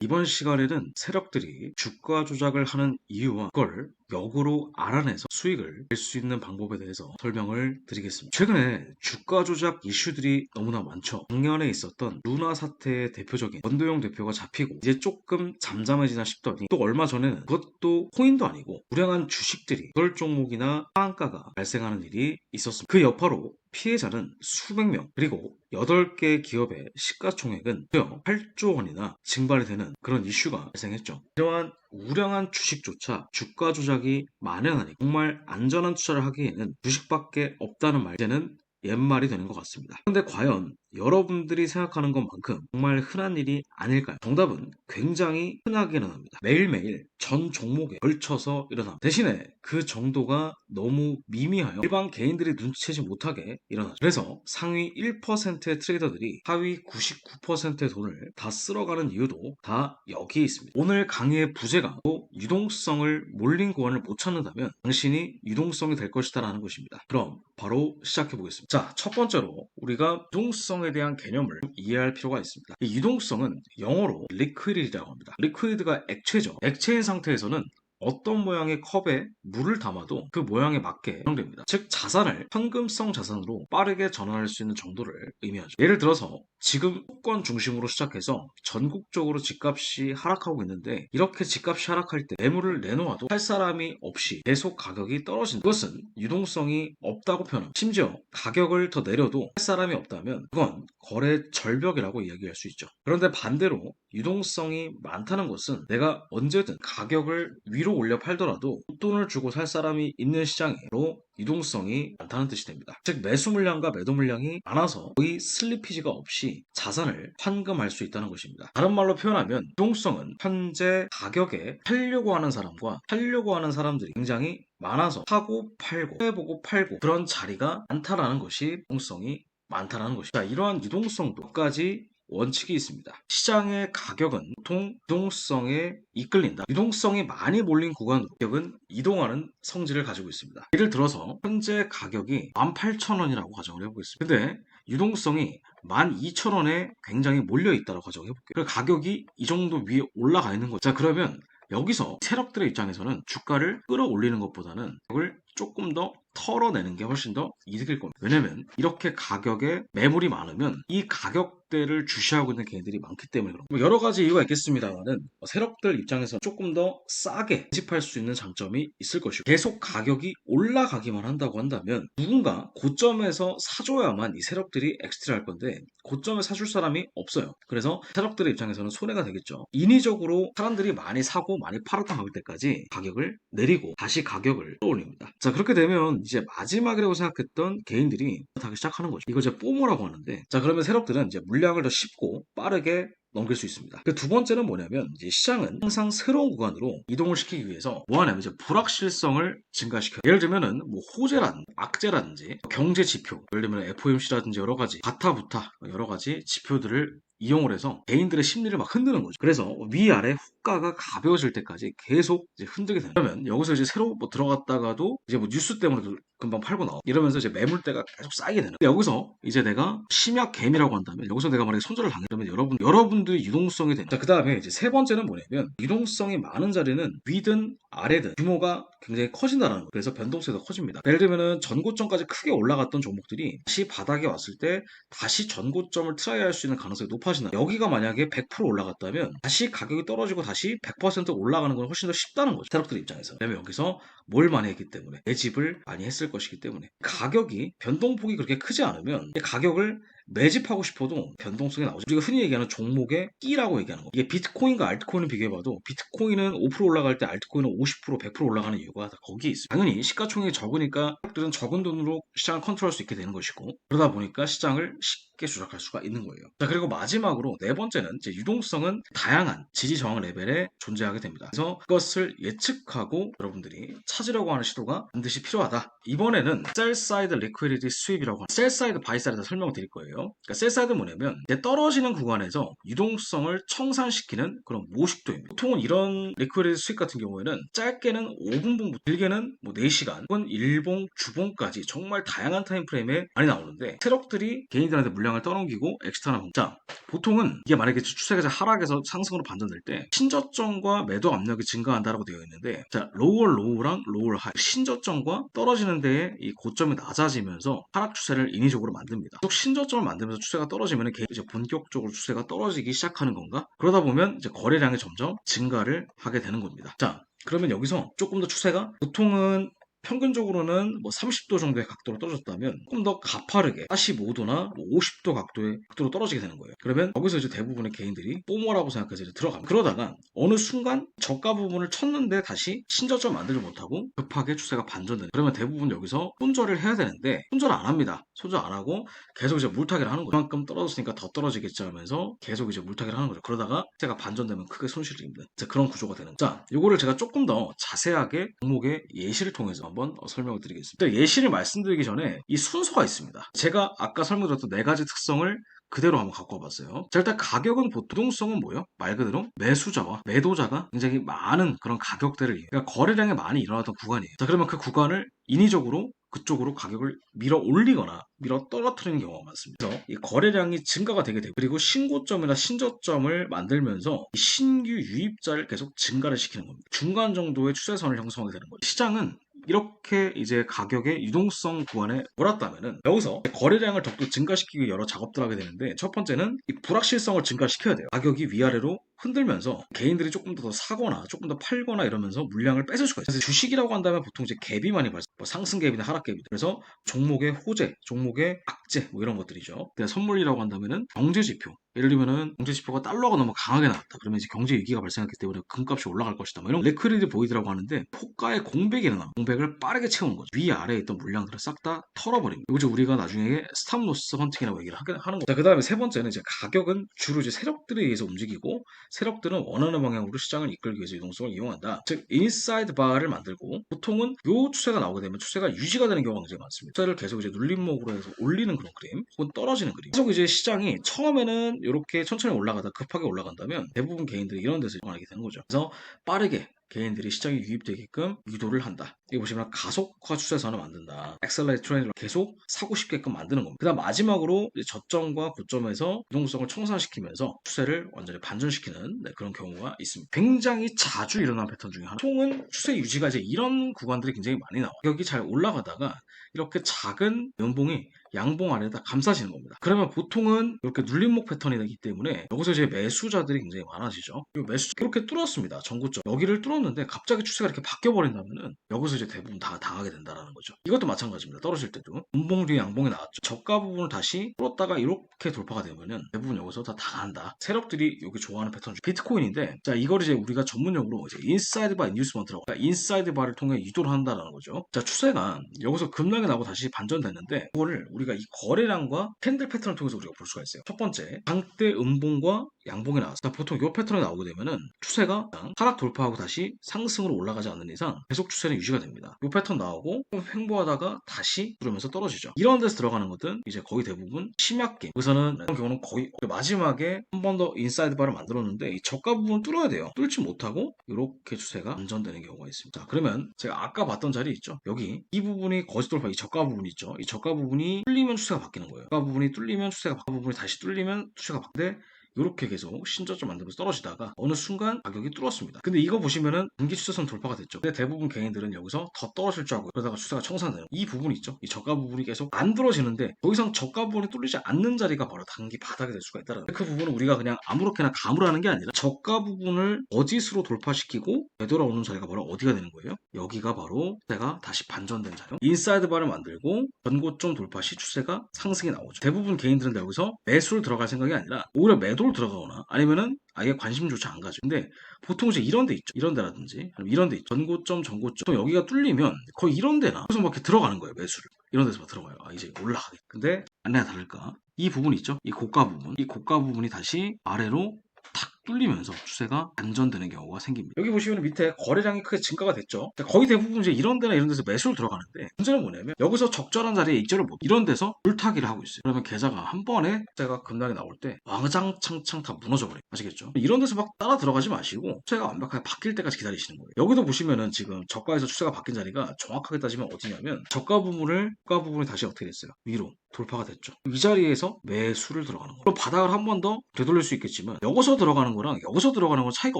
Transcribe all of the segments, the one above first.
이번 시간에는 세력들이 주가 조작을 하는 이유와 그걸 역으로 알아내서 수익을 낼 수 있는 방법에 대해서 설명을 드리겠습니다. 최근에 주가 조작 이슈들이 너무나 많죠. 작년에 있었던 루나 사태의 대표적인 원도영 대표가 잡히고 이제 조금 잠잠해지나 싶더니 또 얼마 전에는 그것도 코인도 아니고 불량한 주식들이 8종목이나 하한가가 발생하는 일이 있었습니다. 그 여파로 피해자는 수백 명, 그리고 8개 기업의 시가총액은 무려 8조 원이나 증발이 되는 그런 이슈가 발생했죠. 이러한 우량한 주식조차 주가 조작이 만연하니 정말 안전한 투자를 하기에는 주식밖에 없다는 말, 이제는 옛말이 되는 것 같습니다. 그런데 과연 여러분들이 생각하는 것만큼 정말 흔한 일이 아닐까요? 정답은 굉장히 흔하게 일어납니다. 매일매일 전 종목에 걸쳐서 일어납니다. 대신에 그 정도가 너무 미미하여 일반 개인들이 눈치채지 못하게 일어나죠. 그래서 상위 1%의 트레이더들이 하위 99%의 돈을 다 쓸어가는 이유도 다 여기에 있습니다. 오늘 강의의 부제가 또 유동성을 몰린 구간을 못 찾는다면 당신이 유동성이 될 것이다 라는 것입니다. 그럼 바로 시작해 보겠습니다. 자, 첫 번째로 우리가 유동성에 대한 개념을 이해할 필요가 있습니다. 이 유동성은 영어로 liquid이라고 합니다. liquid가 액체죠. 액체인 상태에서는 어떤 모양의 컵에 물을 담아도 그 모양에 맞게 형성됩니다. 즉 자산을 현금성 자산으로 빠르게 전환할 수 있는 정도를 의미하죠. 예를 들어서 지금 수도권 중심으로 시작해서 전국적으로 집값이 하락하고 있는데 이렇게 집값이 하락할 때 매물을 내놓아도 할 사람이 없이 계속 가격이 떨어진다. 그것은 유동성이 없다고 표현합니다. 심지어 가격을 더 내려도 할 사람이 없다면 그건 거래 절벽이라고 이야기할 수 있죠. 그런데 반대로 유동성이 많다는 것은 내가 언제든 가격을 위로 올려 팔더라도 돈을 주고 살 사람이 있는 시장으로 유동성이 많다는 뜻이 됩니다. 즉 매수 물량과 매도 물량이 많아서 거의 슬리피지가 없이 자산을 환금할 수 있다는 것입니다. 다른 말로 표현하면 유동성은 현재 가격에 팔려고 하는 사람과 팔려고 하는 사람들이 굉장히 많아서 사고 팔고 해보고 팔고 그런 자리가 많다라는 것이 유동성이 많다라는 것입니다. 이러한 유동성도까지 원칙이 있습니다. 시장의 가격은 보통 유동성에 이끌린다. 유동성이 많이 몰린 구간으로 가격은 이동하는 성질을 가지고 있습니다. 예를 들어서 현재 가격이 18,000원이라고 가정을 해보겠습니다. 근데 유동성이 12,000원에 굉장히 몰려있다고 가정을 해볼게요. 그 가격이 이 정도 위에 올라가 있는 거죠. 자, 그러면 여기서 세력들의 입장에서는 주가를 끌어올리는 것보다는 가격을 조금 더 털어내는 게 훨씬 더 이득일 겁니다. 왜냐면 이렇게 가격에 매물이 많으면 이 가격대를 주시하고 있는 개인들이 많기 때문에 그런 거예요. 여러 가지 이유가 있겠습니다만은 세력들 입장에서 조금 더 싸게 매집할 수 있는 장점이 있을 것이고 계속 가격이 올라가기만 한다고 한다면 누군가 고점에서 사줘야만 이 세력들이 엑스트라 할 건데 고점에 사줄 사람이 없어요. 그래서 세력들의 입장에서는 손해가 되겠죠. 인위적으로 사람들이 많이 사고 많이 팔았다 할 때까지 가격을 내리고 다시 가격을 끌어올립니다. 자, 그렇게 되면 이제 마지막이라고 생각했던 개인들이 다시 시작하는 거죠. 이걸 이제 포모라고 하는데, 자, 그러면 세력들은 이제 물량을 더 쉽고 빠르게 넘길 수 있습니다. 그 두 번째는 뭐냐면 이제 시장은 항상 새로운 구간으로 이동을 시키기 위해서 뭐 하냐면 이제 불확실성을 증가시켜요. 예를 들면은 뭐 호재라든지 악재라든지 경제 지표, 예를 들면 FOMC라든지 여러 가지 가타부타 여러 가지 지표들을 이용을 해서 개인들의 심리를 막 흔드는 거죠. 그래서 위아래 호가가 가벼워질 때까지 계속 이제 흔들게 됩니다. 그러면 여기서 이제 새로 뭐 들어갔다가도 이제 뭐 뉴스 때문에 금방 팔고 나와. 이러면서 이제 매물대가 계속 쌓이게 되는. 근데 여기서 이제 내가 심약 갬이라고 한다면 여기서 내가 만약에 손절을 당하면 여러분들의 유동성이 됩니다. 자, 그 다음에 이제 세 번째는 뭐냐면 유동성이 많은 자리는 위든 아래든 규모가 굉장히 커진다는 거예요. 그래서 변동성이 더 커집니다. 예를 들면은 전고점까지 크게 올라갔던 종목들이 다시 바닥에 왔을 때 다시 전고점을 트라이할 수 있는 가능성이 높아진다. 여기가 만약에 100% 올라갔다면 다시 가격이 떨어지고 다시 100% 올라가는 건 훨씬 더 쉽다는 거죠. 세력들 입장에서. 왜냐면 여기서 뭘 많이 했기 때문에 매집을 많이 했을 것이기 때문에 가격이 변동폭이 그렇게 크지 않으면 가격을 매집하고 싶어도 변동성이 나오죠. 우리가 흔히 얘기하는 종목의 끼라고 얘기하는 거. 이게 비트코인과 알트코인을 비교해봐도 비트코인은 5% 올라갈 때 알트코인은 50% 100% 올라가는 이유가 다 거기에 있어요. 당연히 시가총액이 적으니까 사람들은 적은 돈으로 시장을 컨트롤할 수 있게 되는 것이고 그러다 보니까 시장을 쉽게 조작할 수가 있는 거예요. 자, 그리고 마지막으로 네 번째는 이제 유동성은 다양한 지지 저항 레벨에 존재하게 됩니다. 그래서 그것을 예측하고 여러분들이 찾으려고 하는 시도가 반드시 필요하다. 이번에는 셀 사이드 리퀴디티 스윕이라고 하는 셀 사이드 바이 사이드에서 설명을 드릴 거예요. 그러니까 셀 사이드 뭐냐면 이제 떨어지는 구간에서 유동성을 청산시키는 그런 모식도입니다. 보통은 이런 리퀴디티 스윕 같은 경우에는 짧게는 5분봉, 길게는 뭐 4시간 혹은 일봉, 주봉까지 정말 다양한 타임프레임에 많이 나오는데 세력들이 개인들한테 물량을 거래량을 떠넘기고 엑스트라 방법. 자, 보통은 이게 만약에 추세가 하락에서 상승으로 반전될 때 신저점과 매도 압력이 증가한다라고 되어 있는데, 자, 로우랑 로우 하이, 신저점과 떨어지는 데에 이 고점이 낮아지면서 하락 추세를 인위적으로 만듭니다. 또 신저점을 만들면서 추세가 떨어지면 이제 본격적으로 추세가 떨어지기 시작하는 건가? 그러다 보면 이제 거래량이 점점 증가를 하게 되는 겁니다. 자, 그러면 여기서 조금 더 추세가 보통은 평균적으로는 뭐 30도 정도의 각도로 떨어졌다면 조금 더 가파르게 45도나 50도 각도의 각도로 떨어지게 되는 거예요. 그러면 여기서 이제 대부분의 개인들이 뽀모라고 생각해서 이제 들어갑니다. 그러다가 어느 순간 저가 부분을 쳤는데 다시 신저점 만들지 못하고 급하게 추세가 반전되는. 그러면 대부분 여기서 손절을 해야 되는데 손절 안 합니다. 손절 안 하고 계속 이제 물타기를 하는 거죠. 그만큼 떨어졌으니까 더 떨어지겠지 하면서 계속 이제 물타기를 하는 거죠. 그러다가 추세가 반전되면 크게 손실을 입는 그런 구조가 되는. 자, 요거를 제가 조금 더 자세하게 종목의 예시를 통해서 한번 설명을 드리겠습니다. 예시를 말씀드리기 전에 이 순서가 있습니다. 제가 아까 설명드렸던 네 가지 특성을 그대로 한번 갖고 와봤어요. 자, 일단 가격은 보통성은 뭐예요? 말 그대로 매수자와 매도자가 굉장히 많은 그런 가격대를, 그러니까 거래량이 많이 일어나던 구간이에요. 자, 그러면 그 구간을 인위적으로 그쪽으로 가격을 밀어 올리거나 밀어 떨어뜨리는 경우가 많습니다. 그래서 이 거래량이 증가가 되게 되고, 그리고 신고점이나 신저점을 만들면서 이 신규 유입자를 계속 증가를 시키는 겁니다. 중간 정도의 추세선을 형성하게 되는 거죠. 시장은 이렇게 이제 가격의 유동성 구간에 몰았다면은 여기서 거래량을 더욱더 증가시키기 위해 여러 작업들을 하게 되는데, 첫 번째는 이 불확실성을 증가시켜야 돼요. 가격이 위아래로 흔들면서 개인들이 조금 더 사거나 조금 더 팔거나 이러면서 물량을 뺏을 수가 있어요. 그래서 주식이라고 한다면 보통 이제 갭이 많이 발생, 뭐 상승 갭이나 하락 갭이. 그래서 종목의 호재, 종목의 악재 뭐 이런 것들이죠. 근데 선물이라고 한다면은 경제 지표. 예를 들면은 경제 지표가 달러가 너무 강하게 나왔다. 그러면 이제 경제 위기가 발생했기 때문에 금값이 올라갈 것이다. 뭐 이런 리퀴디티 보이드라고 하는데, 포가의 공백이 일어나 공백을 빠르게 채우는 거죠. 위아래에 있던 물량들을 싹 다 털어버립니다. 이거 이제 우리가 나중에 스탑로스 헌팅이라고 얘기를 하는 거죠. 자, 그 다음에 세 번째는 이제 가격은 주로 이제 세력들에 의해서 움직이고, 세력들은 원하는 방향으로 시장을 이끌기 위해서 유동성을 이용한다. 즉 인사이드 바를 만들고, 보통은 요 추세가 나오게 되면 추세가 유지가 되는 경우가 굉장히 많습니다. 추세를 계속 이제 눌림목으로 해서 올리는 그런 그림, 혹은 떨어지는 그림. 계속 이제 시장이 처음에는 이렇게 천천히 올라가다 급하게 올라간다면 대부분 개인들이 이런 데서 이용하게 되는 거죠. 그래서 빠르게 개인들이 시장에 유입되게끔 유도를 한다. 여기 보시면 가속화 추세선을 만든다. 엑셀레이트 트렌드로 계속 사고 싶게끔 만드는 겁니다. 그 다음 마지막으로 저점과 고점에서 유동성을 청산시키면서 추세를 완전히 반전시키는 그런 경우가 있습니다. 굉장히 자주 일어나는 패턴 중에 하나. 보통은 추세 유지가 이제 이런 구간들이 굉장히 많이 나와요. 가격이 잘 올라가다가 이렇게 작은 연봉이 양봉 아래에다 감싸지는 겁니다. 그러면 보통은 이렇게 눌림목 패턴이기 때문에 여기서 이제 매수자들이 굉장히 많아지죠. 매수 이렇게 뚫었습니다. 전고점 여기를 뚫었는데 갑자기 추세가 이렇게 바뀌어 버린다면은 여기서 이제 대부분 다 당하게 된다라는 거죠. 이것도 마찬가지입니다. 떨어질 때도 음봉 뒤에 양봉이 나왔죠. 저가 부분을 다시 뚫었다가 이렇게 돌파가 되면은 대부분 여기서 다 당한다. 세력들이 여기 좋아하는 패턴 중 비트코인인데, 자, 이걸 이제 우리가 전문용어로 이제 인사이드 바 인듀스먼트라고, 그러니까 인사이드 바를 통해 유도를 한다라는 거죠. 자, 추세가 여기서 급락이 나고 다시 반전됐는데, 그거를 우리가 이 거래량과 캔들 패턴을 통해서 우리가 볼 수가 있어요. 첫 번째, 장대 음봉과 양봉이 나왔어요. 보통 이 패턴이 나오게 되면은 추세가 하락 돌파하고 다시 상승으로 올라가지 않는 이상 계속 추세는 유지가 됩니다. 이 패턴 나오고 좀 횡보하다가 다시 그러면서 떨어지죠. 이런 데서 들어가는 것은 이제 거의 대부분 심약게. 여기서는 이런 경우는 거의 마지막에 한 번 더 인사이드 바를 만들었는데 이 저가 부분을 뚫어야 돼요. 뚫지 못하고 이렇게 추세가 반전되는 경우가 있습니다. 자, 그러면 제가 아까 봤던 자리 있죠. 여기 이 부분이 거짓 돌파, 이 저가 부분 있죠. 이 저가 부분이 뚫리면 추세가 바뀌는 거예요. 저가 부분이 뚫리면 추세가 바뀌고, 부분이 다시 뚫리면 추세가 바뀌는데, 이렇게 계속 신저점 만들면서 떨어지다가 어느 순간 가격이 뚫었습니다. 근데 이거 보시면은 단기 추세선 돌파가 됐죠. 근데 대부분 개인들은 여기서 더 떨어질 줄 알고 그러다가 추세가 청산되는 이 부분 있죠. 이 저가 부분이 계속 안 들어지는데 더 이상 저가 부분이 뚫리지 않는 자리가 바로 단기 바닥이 될 수가 있다는 거예요. 그 부분은 우리가 그냥 아무렇게나 감으라는 게 아니라 저가 부분을 거짓으로 돌파시키고 되돌아오는 자리가 바로 어디가 되는 거예요? 여기가 바로 추세가 다시 반전된 자리. 인사이드 바를 만들고 전고점 돌파 시 추세가 상승이 나오죠. 대부분 개인들은 여기서 매수를 들어갈 생각이 아니라 오히려 매도를 들어가거나 아니면은 아예 관심조차 안 가죠. 근데 보통 이제 이런 데 있죠. 이런 데라든지 이런 데 있죠. 전고점, 전고점. 여기가 뚫리면 거의 이런 데나 그래서 막 이렇게 들어가는 거예요. 매수를. 이런 데서 막 들어가요. 아, 이제 올라가겠다. 근데 아니나 다를까? 이 부분 있죠. 이 고가 부분. 이 고가 부분이 다시 아래로 탁 뚫리면서 추세가 반전되는 경우가 생깁니다. 여기 보시면 밑에 거래량이 크게 증가가 됐죠. 거의 대부분 이제 이런 데나 이런 데서 매수를 들어가는데, 문제는 뭐냐면 여기서 적절한 자리에 익절을 못, 이런 데서 물타기를 하고 있어요. 그러면 계좌가 한 번에 제가 급락이 나올 때 왕장창창 다 무너져 버려요. 아시겠죠? 이런 데서 막 따라 들어가지 마시고 추세가 완벽하게 바뀔 때까지 기다리시는 거예요. 여기도 보시면은 지금 저가에서 추세가 바뀐 자리가 정확하게 따지면 어디냐면 저가 부분이 다시 어떻게 됐어요? 위로 돌파가 됐죠. 이 자리에서 매수를 들어가는 거예요. 그럼 바닥을 한 번 더 되돌릴 수 있겠지만 여기서 들어가는 거랑 여기서 들어가는 건 차이가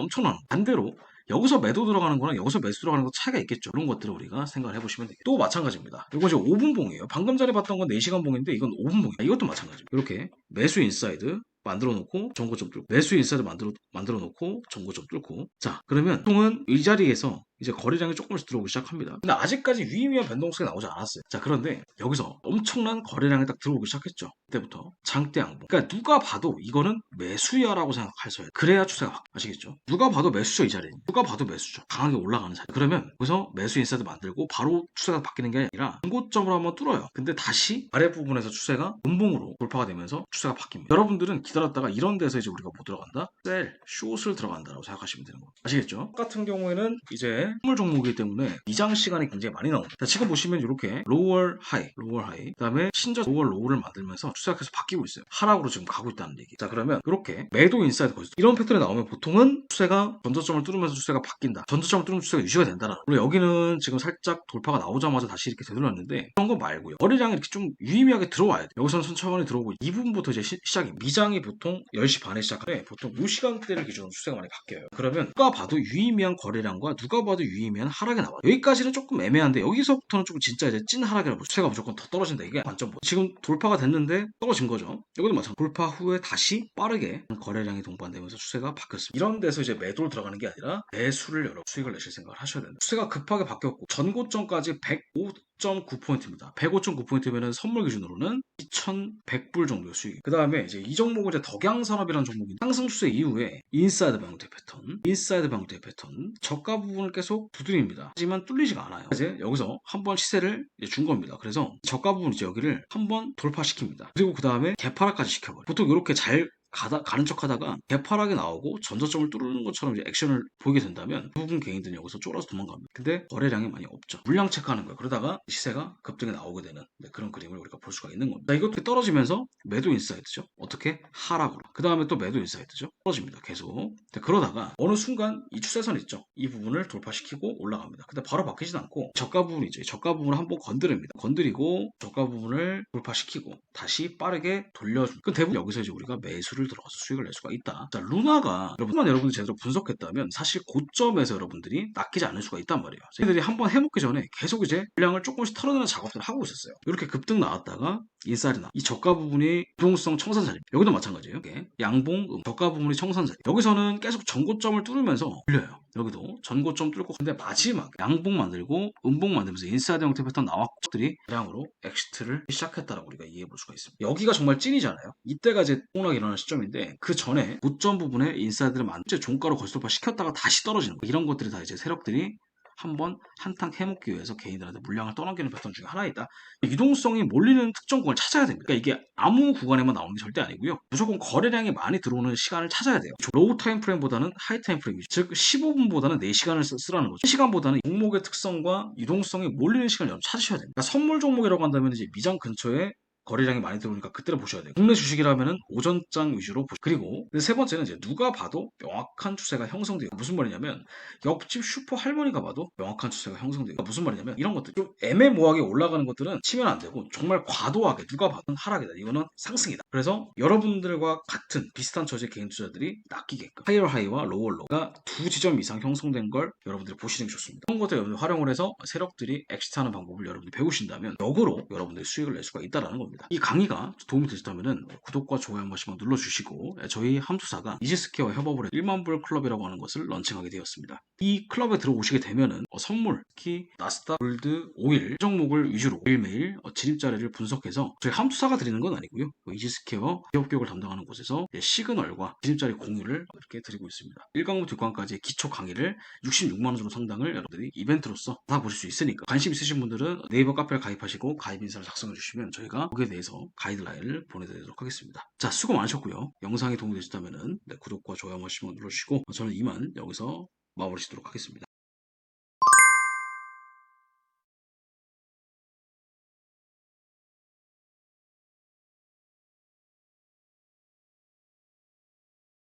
엄청나는 거예요. 반대로 여기서 매도 들어가는 거랑 여기서 매수 들어가는 거 차이가 있겠죠. 그런 것들을 우리가 생각을 해보시면 되겠죠. 또 마찬가지입니다. 이건 이제 5분 봉이에요. 방금 전에 봤던 건 4시간 봉인데 이건 5분 봉이에요. 이것도 마찬가지입니다. 이렇게 매수 인사이드 만들어 놓고 전고점 뚫고 매수 인사이드 만들어 놓고 전고점 뚫고 자 그러면 보통은 이 자리에서 이제 거래량이 조금씩 들어오기 시작합니다. 근데 아직까지 유의미한 변동성이 나오지 않았어요. 자 그런데 여기서 엄청난 거래량이 딱 들어오기 시작했죠. 그때부터 장대 양봉. 그러니까 누가 봐도 이거는 매수야라고 생각하셔야 돼요. 그래야 추세가 아시겠죠? 누가 봐도 매수죠 이 자리는. 누가 봐도 매수죠. 강하게 올라가는 자리. 그러면 여기서 매수 인사이드 만들고 바로 추세가 바뀌는 게 아니라 전고점으로 한번 뚫어요. 근데 다시 아랫부분에서 추세가 음봉으로 돌파가 되면서 추세가 바뀝니다. 여러분들은 기다렸다가 이런 데서 이제 우리가 뭐 들어간다? 셀, 숏을 들어간다라고 생각하시면 되는 거예요. 아시겠죠? 같은 경우에는 이제 선물 종목이기 때문에 미장 시간이 굉장히 많이 나옵니다. 자, 지금 보시면 이렇게 로월 하이, 그다음에 신저 로월 로우를 만들면서 추세가 계속 바뀌고 있어요. 하락으로 지금 가고 있다는 얘기. 자, 그러면 이렇게 매도 인사이드 거기서 이런 패턴이 나오면 보통은 추세가 전저점을 뚫으면서 추세가 바뀐다. 전저점을 뚫으면 추세가 유지가 된다라는. 물론 여기는 지금 살짝 돌파가 나오자마자 다시 이렇게 되돌렸는데 그런 거 말고요. 거래량이 이렇게 좀 유의미하게 들어와야 돼. 여기서는 천천히 들어오고 이 부분부터 이제 시작이 미장이 보통 10시 반에 시작하는데 보통 이 시간대를 기준으로 추세가 많이 바뀌어요. 그러면 누가 봐도 유의미한 거래량과 누가 봐도 유의미한 하락이 나와요. 여기까지는 조금 애매한데 여기서부터는 조금 진짜 이제 찐 하락이라고 추세가 무조건 더 떨어진다. 이게 관점. 지금 돌파가 됐는데 떨어진 거죠. 여기도 마찬가지. 돌파 후에 다시 빠르게 거래량이 동반되면서 추세가 바뀌었습니다. 이런 데서 이제 매도를 들어가는 게 아니라 매수를 열어 수익을 내실 생각을 하셔야 된다. 추세가 급하게 바뀌었고 전고점까지 105.9포인트입니다. 105.9포인트면은 선물 기준으로는 2,100불 정도의 수익. 그 다음에 이제 이 종목은 이제 덕양산업이라는 종목인데 상승 추세 이후에 인사이드 방대 패턴, 저가 부분을 계속 두드립니다. 하지만 뚫리지가 않아요. 이제 여기서 한번 시세를 준 겁니다. 그래서 저가 부분 이제 여기를 한번 돌파시킵니다. 그리고 그 다음에 개파락까지 시켜버려요. 보통 이렇게 잘 가는 척 하다가 개파락이 나오고 전저점을 뚫는 것처럼 이제 액션을 보이게 된다면 부분 개인들은 여기서 쫄아서 도망갑니다. 근데 거래량이 많이 없죠. 물량 체크하는 거예요. 그러다가 시세가 급등에 나오게 되는 그런 그림을 우리가 볼 수가 있는 겁니다. 자, 이것도 떨어지면서 매도 인사이드죠. 어떻게? 하락으로. 그 다음에 또 매도 인사이드죠. 떨어집니다. 계속. 그러다가 어느 순간 이 추세선 있죠. 이 부분을 돌파시키고 올라갑니다. 근데 바로 바뀌진 않고 저가 부분이죠. 저가 부분을 한번 건드립니다. 건드리고 저가 부분을 돌파시키고 다시 빠르게 돌려줍니다. 그 대부분 여기서 이제 우리가 매수를 들어가서 수익을 낼 수가 있다. 자, 루나가 여러분들이 제대로 분석했다면 사실 고점에서 여러분들이 낚이지 않을 수가 있단 말이에요. 저희들이 한번 해먹기 전에 계속 이제 물량을 조금씩 털어내는 작업들을 하고 있었어요. 이렇게 급등 나왔다가 인사이드 이 저가 부분이 유동성 청산자리. 여기도 마찬가지예요. 이렇게 양봉, 저가 부분이 청산자리. 여기서는 계속 전고점을 뚫으면서 올려요. 여기도 전고점 뚫고 근데 마지막 양봉 만들고 음봉 만들면서 인사이드 형태 패턴 나왔고 들이 대량으로 엑시트를 시작했다라고 우리가 이해해 볼 수가 있습니다. 여기가 정말 찐이잖아요. 이때가 이제 폭락이 일어나는 시점인데 그 전에 고점 부분에 인사이드를 만들 종가로 거슬러 시켰다가 다시 떨어지는 거. 이런 것들이 다 이제 세력들이 한번 한탕 해먹기 위해서 개인들한테 물량을 떠넘기는 패턴 중에 하나이다. 유동성이 몰리는 특정 구간을 찾아야 됩니다. 그러니까 이게 아무 구간에만 나오는 게 절대 아니고요. 무조건 거래량이 많이 들어오는 시간을 찾아야 돼요. 로우 타임 프레임보다는 하이 타임 프레임이죠. 즉 15분보다는 4시간을 쓰라는 거죠. 1시간보다는 종목의 특성과 유동성이 몰리는 시간을 여러분 찾으셔야 됩니다. 그러니까 선물 종목이라고 한다면 이제 미장 근처에 거래량이 많이 들어오니까 그때를 보셔야 돼요. 국내 주식이라면은 오전장 위주로 보시고 그리고 세 번째는 이제 누가 봐도 명확한 추세가 형성돼요. 무슨 말이냐면 옆집 슈퍼 할머니가 봐도 명확한 추세가 형성돼요. 무슨 말이냐면 이런 것들 좀 애매모호하게 올라가는 것들은 치면 안 되고 정말 과도하게 누가 봐도 하락이다. 이거는 상승이다. 그래서 여러분들과 같은 비슷한 처지의 개인 투자들이 낚이게끔 하이어 하이와 로워 로우가 두 지점 이상 형성된 걸 여러분들이 보시는 게 좋습니다. 그런 것들 여러분들 활용을 해서 세력들이 엑시트하는 방법을 여러분들이 배우신다면 역으로 여러분들이 수익을 낼 수가 있다는 겁니다. 이 강의가 도움이 되셨다면 구독과 좋아요 한 번씩만 눌러주시고 저희 함투사가 이지스퀘어와 협업을 해서 1만불 클럽이라고 하는 것을 런칭하게 되었습니다. 이 클럽에 들어오시게 되면은 선물, 특히 나스닥, 골드, 오일 종목을 위주로 매일매일 진입자리를 분석해서 저희 함투사가 드리는 건 아니고요. 이지스퀘어 기업교육을 담당하는 곳에서 시그널과 진입자리 공유를 이렇게 드리고 있습니다. 1강부터 6강까지의 기초 강의를 66만원 정도 상당을 여러분들이 이벤트로서 다 보실 수 있으니까 관심 있으신 분들은 네이버 카페를 가입하시고 가입 인사를 작성해 주시면 저희가 거기에 대해서 가이드라인을 보내드리도록 하겠습니다. 자, 수고 많으셨고요. 영상이 도움이 되셨다면 구독과 좋아요 한 번씩만 눌러주시고 저는 이만 여기서 마무리 짓도록 하겠습니다.